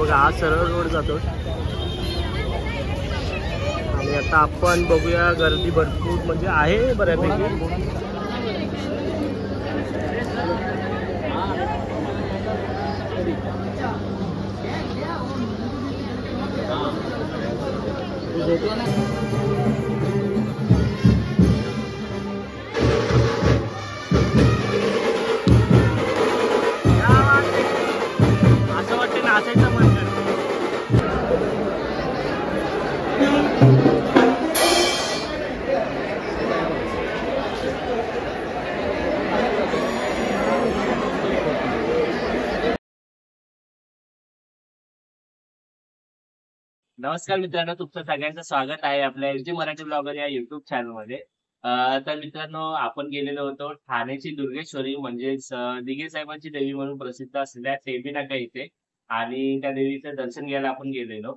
बघा हा सरळ रोड जातो आणि आता आपण बघूया गर्दी भरपूर म्हणजे आहे बऱ्यापैकी. असं वाटतं नाचायचं मन करतं. नमस्कार मित्रांनो, तुमचं सगळ्यांचं स्वागत आहे आपल्या LG मराठी ब्लॉगर या युट्यूब चॅनलमध्ये. तर मित्रांनो, आपण गेलेलो होतो ठाण्याची दुर्गेश्वरी म्हणजेच दिघे साहेबांची देवी म्हणून प्रसिद्ध असलेल्या टेंभी नाका इथे आणि त्या देवीचं दर्शन घ्यायला आपण गेलेलो.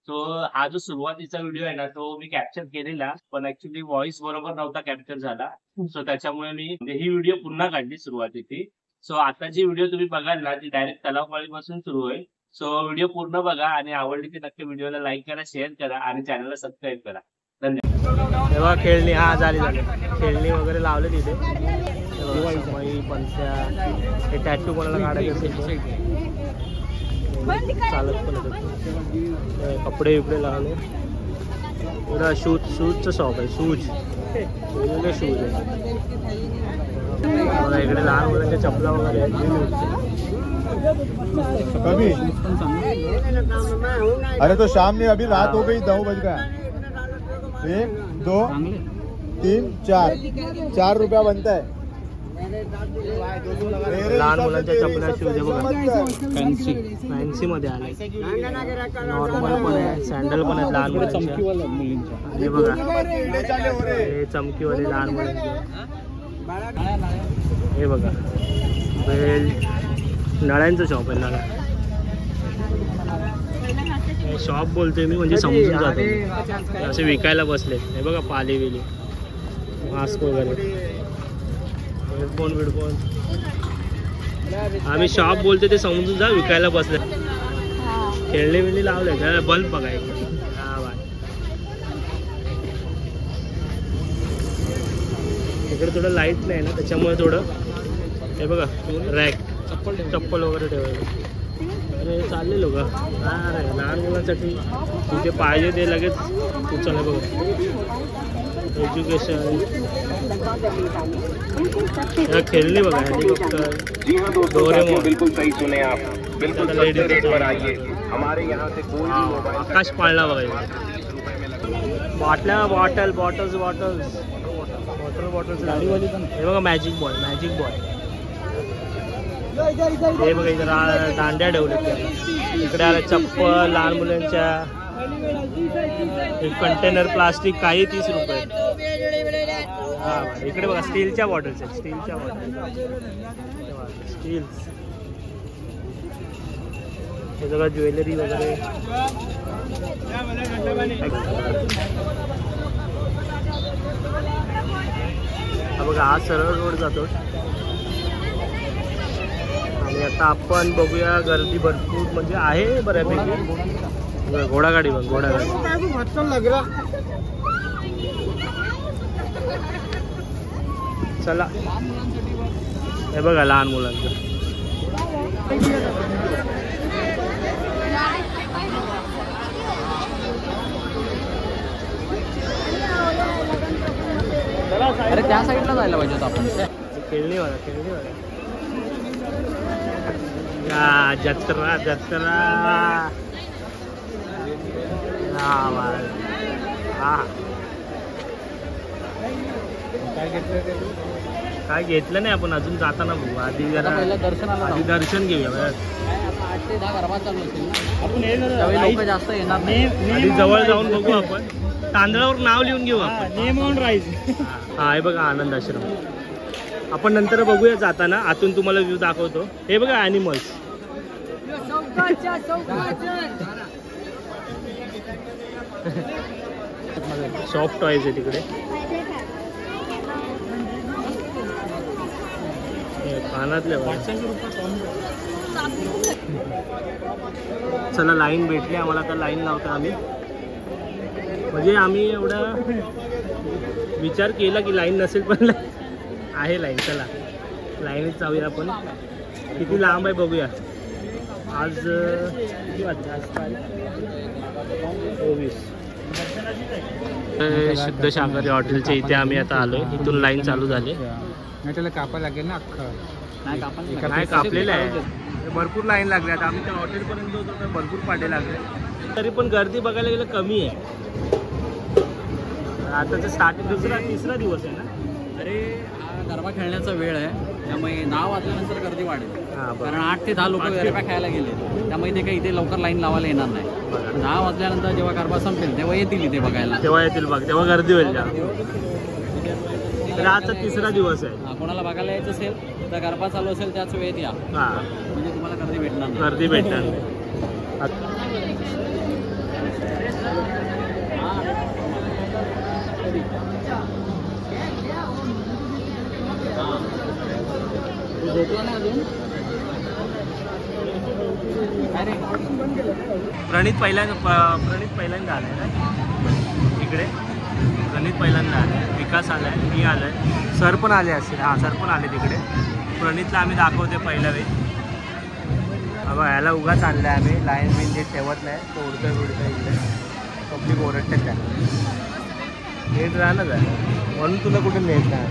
सो हा जो सुरुवातीचा व्हिडिओ आहे ना तो मी कॅप्चर केलेला, पण ऍक्च्युली व्हॉइस बरोबर नव्हता कॅप्चर झाला. सो त्याच्यामुळे मी ही व्हिडिओ पुन्हा काढली सुरुवातीची. सो आता जी व्हिडिओ तुम्ही बघाल ना ती डायरेक्ट तलावपाळीपासून सुरू होईल. सो व्हिडिओ पूर्ण बघा आणि आवडली तर नक्की व्हिडिओला लाईक करा, शेअर करा आणि चॅनलला सबस्क्राईब करा. धन्यवाद. तेव्हा खेळणी झाली खेळणी वगैरे लावले तिथे. पंच्या हे टॅटू कोणाला काढायचे असेल चालत पण कपडे बिपडे लावले. पुरा शूजचं शॉप आहे. शूज वेगवेगळे शूज आहे. इकडे लहान मुलांच्या चपला वगैरे आहेत. कभी अरे तो शाम में अभी रात हो गई 9 बज गया. 1 2 3 4 रुपया बनता है. लहान मुलांच्या चपला शूज आहे बघा. फॅन्सी मध्ये आले. नॉर्मल पण आहे, सँडल पण आहेत लहान मुलांच्या. हे बघा हे चमकीवाले लहान मुलांचे. हे बघा बेल्ट नळ्यांचं शॉप आहे. नळ्या शॉप बोलतोय मी म्हणजे समजून जातो. असे विकायला बसले. हे बघा पाली बिली मास्क वगैरे हेडफोन बिडफोन. आम्ही शॉप बोलतो ते समजून जा, विकायला बसले. खेळणे बिळणी लावले का. बल्ब बघा इकडे थोडं लाईट नाही ना त्याच्यामुळे थोडं. हे बघा रॅक चप्पल वगैरे ठेवायला. अरे चाललेलो का अरे लहान मुलांसाठी तिथे पाहिजे ते लगेच उचललं बघा. एज्युकेशन खेळणी बघा. हेलिकॉप्टर आकाश पाळणा बघा. बाटल्या बॉटल्स हे बघा. मॅजिक बॉय हे बघा. इथे दांड्या ठेवल्या. इकडे आल्या चप्पल लहान मुलांच्या. एक कंटेनर प्लास्टिक काही 30 रुपये. हा इकडे बघा स्टीलच्या बॉटल्स आहेत. स्टील हे सगळं ज्वेलरी वगैरे. हा बघा हा सरळ रोड जातो आणि आता आपण बघूया गर्दी भरपूर म्हणजे आहे बऱ्यापैकी. घोडागाडी बघ घोडागाडी. चला हे बघा लहान मुलांचं. अरे त्या साईडला जायला पाहिजे होतं आपण. खेळणीवाला जत्रा काय घेतलं नाही आपण अजून. जाताना बघू आधी जरा दर्शन घेऊया. 8 ते 10 गरबा चालू असतील. लोक जास्त येणार नाही. आधी जवळ जाऊन बघू आपण. तांदळावर नाव लिहून घेऊ आपण. Name on rise. हा हे बघा आनंद आश्रम. आपण नंतर बघूया जाताना. आतून तुम्हाला व्ह्यू दाखवतो. हे बघा ॲनिमल्स. सॉफ्ट टॉयज आहे तिकडे. कानातले चला लाईन भेटली आम्हाला, तर लाईन लावतो आम्ही. म्हणजे आम्ही एवढा विचार केला की लाईन नसेल, पण आहे लाईन. चला लाईनीत जाऊया आपण. किती लांब आहे बघूया. आज किती वाजले? आज तारीख 24. शुद्ध शाकाहारी हॉटेलच्या इथे आम्ही आता आलोय. इथून लाईन चालू झाली. नाही त्याला कापायला लागेल ना अख्खं. नाही कापलेलं आहे. भरपूर लाईन लागली. आता आम्ही त्या हॉटेलपर्यंत होतो तर भरपूर पाटे लागले. तरी पण गर्दी बघायला गेलं कमी आहे. आताचं स्टार्टिंग तिसरा दिवस आहे ना. अरे हा गरबा खेळण्याचा वेळ आहे, त्यामुळे नाव वाजल्यानंतर गर्दी वाढेल. कारण 8 ते 10 लोक गरबा खेळायला गेले, त्यामुळे ते काही इथे लवकर लाईन लावायला येणार नाही. 10 वाजल्यानंतर जेव्हा गरबा संपेल तेव्हा येतील इथे बघायला. तेव्हा येतील बघ, तेव्हा गर्दी होईल. तर आजचा तिसरा दिवस आहे. कोणाला बघायला यायचं असेल तर गरबा चालू असेल त्याच वेळेत या, म्हणजे तुम्हाला गर्दी भेटणार नाही. गर्दी भेटणार नाही. प्रणित पहिल्यांदा आलाय ना इकडे. प्रणित पहिल्यांदा आलाय, विकास आलाय, मी आलाय, सर पण आले असेल. हा सर पण आले तिकडे. प्रणितला आम्ही दाखवते पहिल्या वेळी. बाबा ह्याला उगाच आणलं आहे आम्ही. लाईन बिन जे ठेवत नाही तो उडतोय इकडे. पब्लिक ओरडते त्याला. नेट राहणार आहे म्हणून तुला कुठे नेट नाही.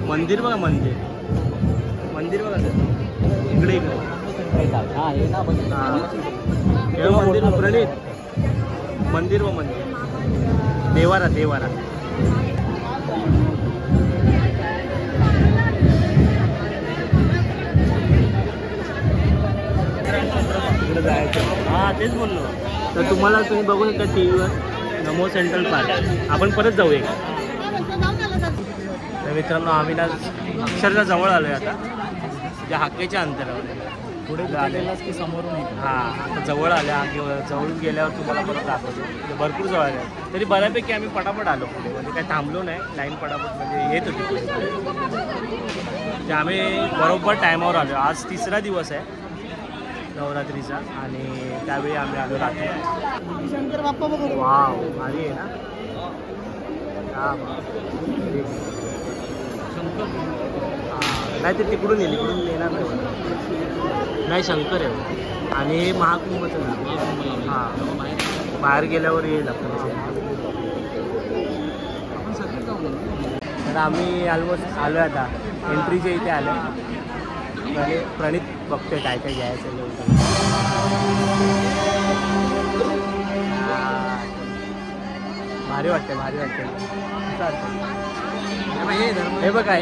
मंदिर बघा, मंदिर बघा सर. इकडे हे मंदिर प्रणित. मंदिर देवारा. इकडे जायचं. हां तेच बोललो. तर तुम्हाला तुम्ही बघू शकता TV वर नमो सेंट्रल पार्क. आपण परत जाऊया. तर मित्रांनो आम्ही ना अक्षरशः जवळ आलोय आता. त्या हाकेच्या अंतरावर पुढे झालेलाच की समोरून. हां आता जवळ आल्या. जवळून गेल्यावर तुम्हाला परत दाखवतो. भरपूर जवळ आल्या. तरी बऱ्यापैकी आम्ही पटापट आलो पुढे. म्हणजे काही थांबलो नाही. लाईन पटापट म्हणजे येत होती पुढे. ते आम्ही बरोबर टायमावर आलो. आज तिसरा दिवस आहे नवरात्रीचा आणि त्यावेळी आम्ही आलो रात्री. शंकर बाप्पा बघू. वाव भारी आहे ना. नाही ते तिकडून येणार नाही. शंकर आहे आणि हे महाकुंभचं नाव. हां बाहेर गेल्यावर येईल आपण. तर आम्ही ऑलमोस्ट आलो आहे आता. एंट्रीच्या इथे आलो. प्रणित बघतोय काय काय घ्यायचं. भारी वाटते. हे बघा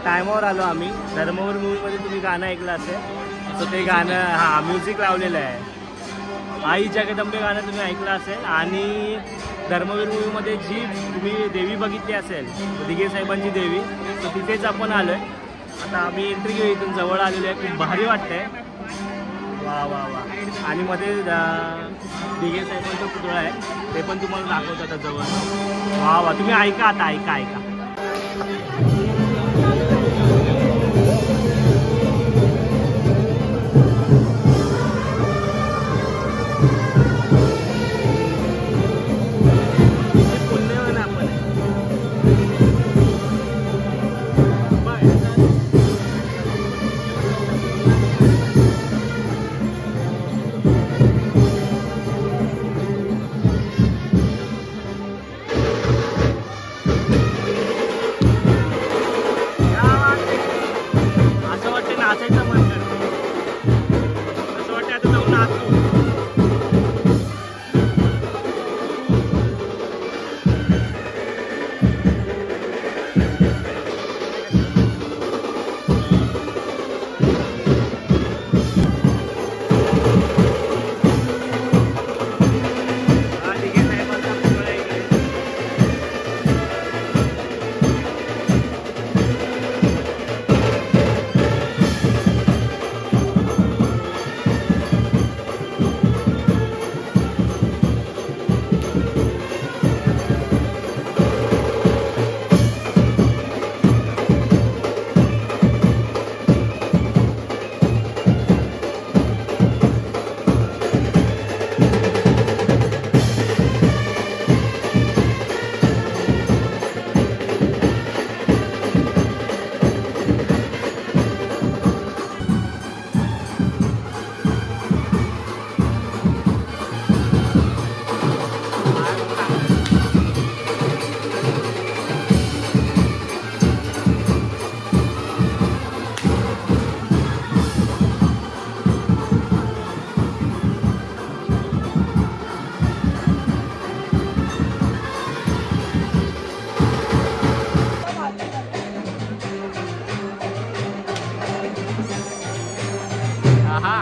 टायमावर आलो आम्ही. धर्मवीर मूवीमध्ये तुम्ही गाणं ऐकलं असेल तर ते गाणं म्युझिक लावलेलं आहे. आई जगदंबे गाणं तुम्ही ऐकलं असेल. आणि धर्मवीर मूवीमध्ये जी तुम्ही देवी बघितली असेल दिघे साहेबांची देवी, तर तिथेच आपण आलो आहे. आता आम्ही एंट्री घेऊ. इथून जवळ आलेलो आहे. खूप भारी वाटतंय. वा. आणि मध्ये दिघे साहेबांचा पुतळा आहे, ते पण तुम्हाला दाखवतो आता जवळ. वा तुम्ही ऐका आता. ऐका. आहा.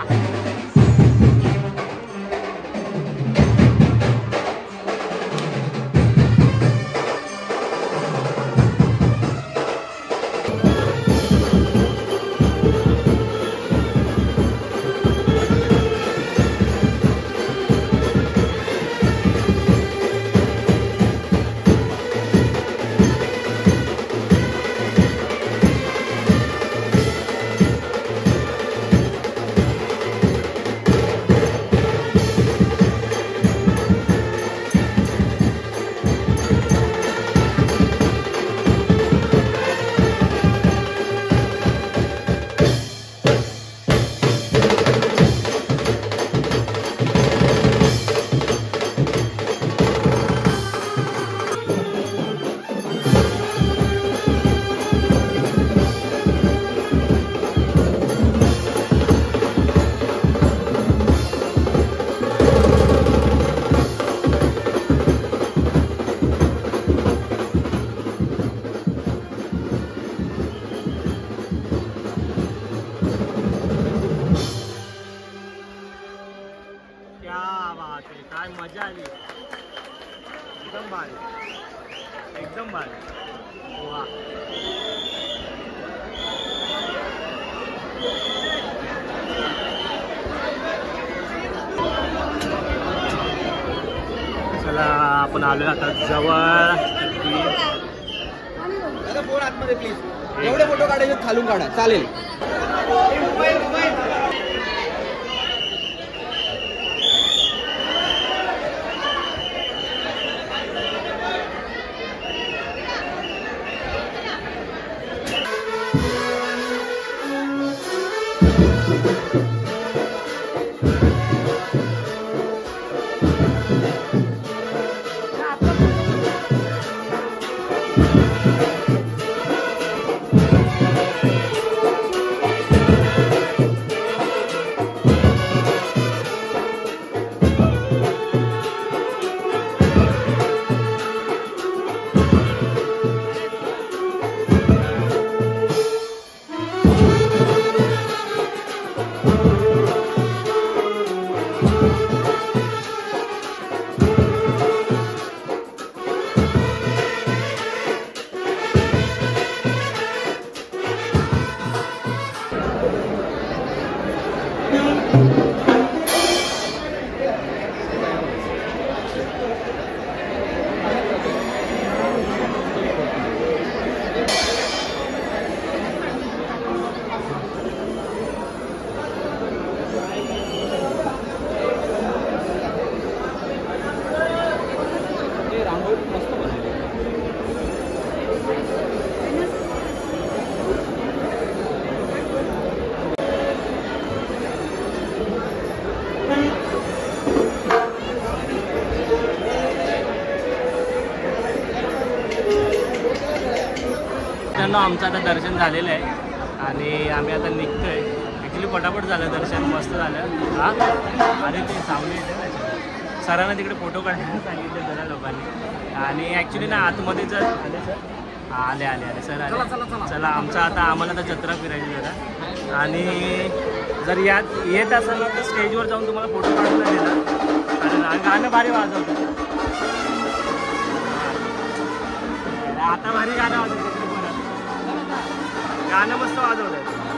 काय मजा आली. एकदम भारी, एकदम भारी. वा. चला आपण आलोय आता जवळ. फोन आतमध्ये प्लीज. एवढे फोटो काढायचे खालून काढा चालेल. आमचं आता दर्शन झालेलं आहे आणि आम्ही आता निघतोय. ॲक्च्युली पटापट झालं दर्शन, मस्त झालं. हां, अरे ते सावली येते ना, सरांना तिकडे फोटो काढायला सांगितले जरा लोकांनी. आणि ॲक्च्युली ना आतमध्ये जर आले सर, आले आले आले सर आले. चला आमचं आता आम्हाला तर जत्रा फिरायची जरा. आणि जर येत असेल ना तर स्टेजवर जाऊन तुम्हाला फोटो काढून नाही देणार. आणि गाणं भारी वाजवतं. आता भारी गाणं वाजवतं, गाणं मस्त वाजवतं.